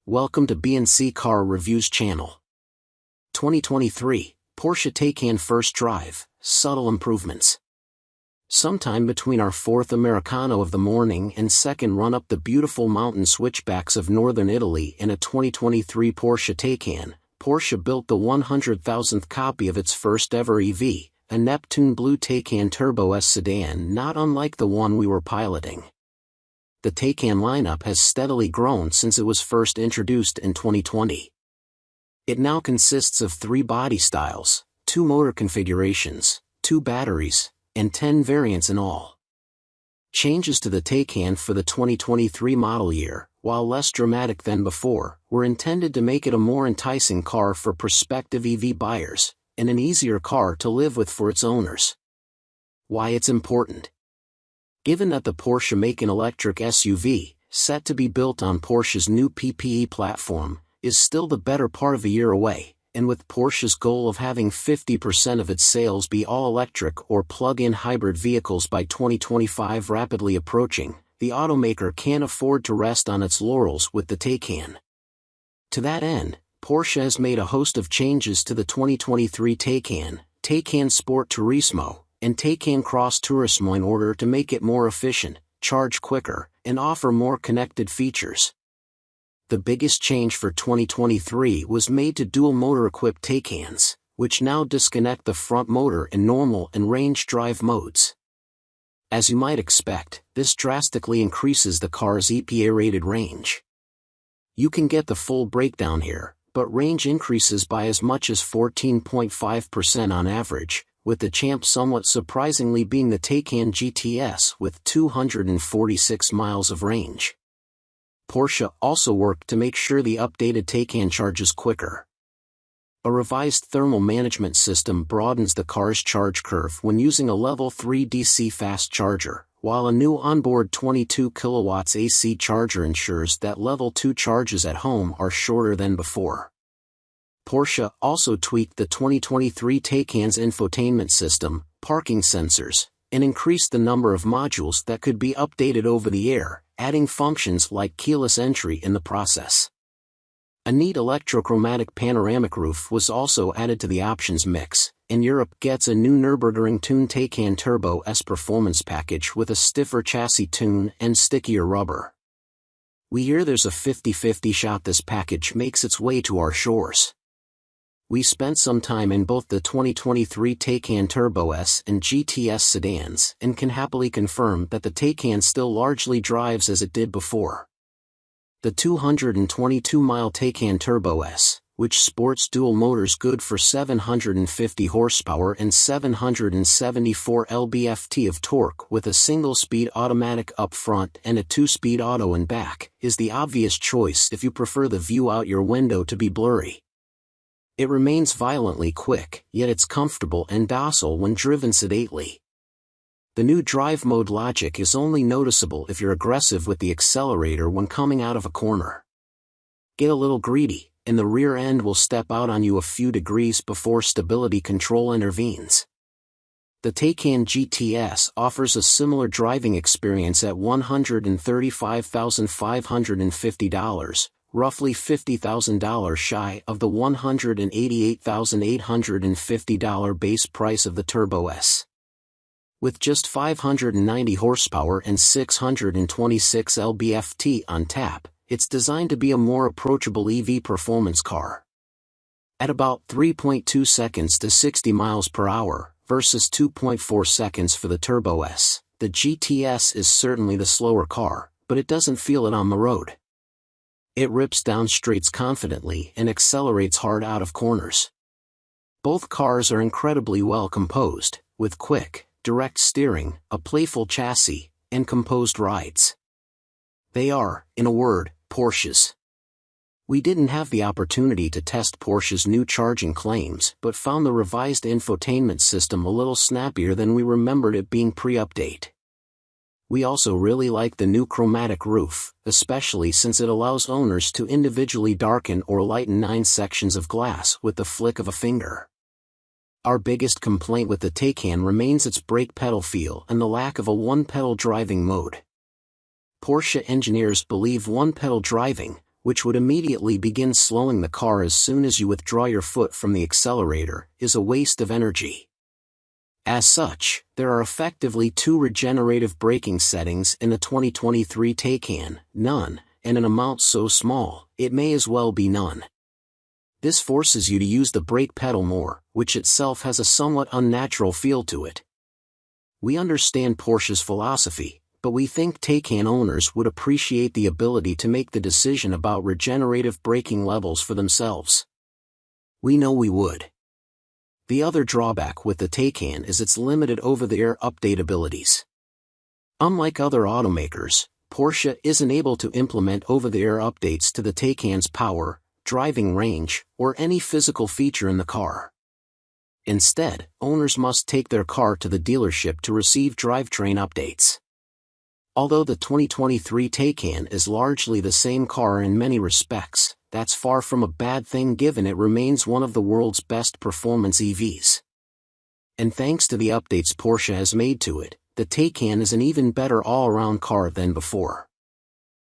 Welcome to B&C Car Reviews channel. 2023, Porsche Taycan First Drive, Subtle Improvements. Sometime between our fourth Americano of the morning and second run up the beautiful mountain switchbacks of northern Italy in a 2023 Porsche Taycan, Porsche built the 100,000th copy of its first ever EV, a Neptune Blue Taycan Turbo S sedan not unlike the one we were piloting. The Taycan lineup has steadily grown since it was first introduced in 2020. It now consists of 3 body styles, 2 motor configurations, 2 batteries, and 10 variants in all. Changes to the Taycan for the 2023 model year, while less dramatic than before, were intended to make it a more enticing car for prospective EV buyers, and an easier car to live with for its owners. Why it's important. Given that the Porsche Macan electric SUV, set to be built on Porsche's new PPE platform, is still the better part of a year away, and with Porsche's goal of having 50% of its sales be all-electric or plug-in hybrid vehicles by 2025 rapidly approaching, the automaker can't afford to rest on its laurels with the Taycan. To that end, Porsche has made a host of changes to the 2023 Taycan, Taycan Sport Turismo, and Taycan Cross Turismo in order to make it more efficient, charge quicker, and offer more connected features. The biggest change for 2023 was made to dual motor-equipped Taycans, which now disconnect the front motor in normal and range drive modes. As you might expect, this drastically increases the car's EPA-rated range. You can get the full breakdown here, but range increases by as much as 14.5% on average, with the champ somewhat surprisingly being the Taycan GTS with 246 miles of range. Porsche also worked to make sure the updated Taycan charges quicker. A revised thermal management system broadens the car's charge curve when using a level 3 DC fast charger, while a new onboard 22 kW AC charger ensures that level 2 charges at home are shorter than before. Porsche also tweaked the 2023 Taycan's infotainment system, parking sensors, and increased the number of modules that could be updated over the air, adding functions like keyless entry in the process. A neat electrochromatic panoramic roof was also added to the options mix, and Europe gets a new Nürburgring-tuned Taycan Turbo S performance package with a stiffer chassis tune and stickier rubber. We hear there's a 50-50 shot this package makes its way to our shores. We spent some time in both the 2023 Taycan Turbo S and GTS sedans and can happily confirm that the Taycan still largely drives as it did before. The 222-mile Taycan Turbo S, which sports dual motors good for 750 horsepower and 774 lb-ft of torque with a single-speed automatic up front and a 2-speed auto in back, is the obvious choice if you prefer the view out your window to be blurry. It remains violently quick, yet it's comfortable and docile when driven sedately. The new drive mode logic is only noticeable if you're aggressive with the accelerator when coming out of a corner. Get a little greedy, and the rear end will step out on you a few degrees before stability control intervenes. The Taycan GTS offers a similar driving experience at $135,550, roughly $50,000 shy of the $188,850 base price of the Turbo S. With just 590 horsepower and 626 lb-ft on tap, it's designed to be a more approachable EV performance car. At about 3.2 seconds to 60 miles per hour, versus 2.4 seconds for the Turbo S, the GTS is certainly the slower car, but it doesn't feel it on the road. It rips down straights confidently and accelerates hard out of corners. Both cars are incredibly well composed, with quick, direct steering, a playful chassis, and composed rides. They are, in a word, Porsches. We didn't have the opportunity to test Porsche's new charging claims but found the revised infotainment system a little snappier than we remembered it being pre-update. We also really like the new chromatic roof, especially since it allows owners to individually darken or lighten 9 sections of glass with the flick of a finger. Our biggest complaint with the Taycan remains its brake pedal feel and the lack of a one-pedal driving mode. Porsche engineers believe one-pedal driving, which would immediately begin slowing the car as soon as you withdraw your foot from the accelerator, is a waste of energy. As such, there are effectively two regenerative braking settings in the 2023 Taycan, none, and an amount so small, it may as well be none. This forces you to use the brake pedal more, which itself has a somewhat unnatural feel to it. We understand Porsche's philosophy, but we think Taycan owners would appreciate the ability to make the decision about regenerative braking levels for themselves. We know we would. The other drawback with the Taycan is its limited over-the-air update abilities. Unlike other automakers, Porsche isn't able to implement over-the-air updates to the Taycan's power, driving range, or any physical feature in the car. Instead, owners must take their car to the dealership to receive drivetrain updates. Although the 2023 Taycan is largely the same car in many respects, that's far from a bad thing given it remains one of the world's best performance EVs. And thanks to the updates Porsche has made to it, the Taycan is an even better all-around car than before.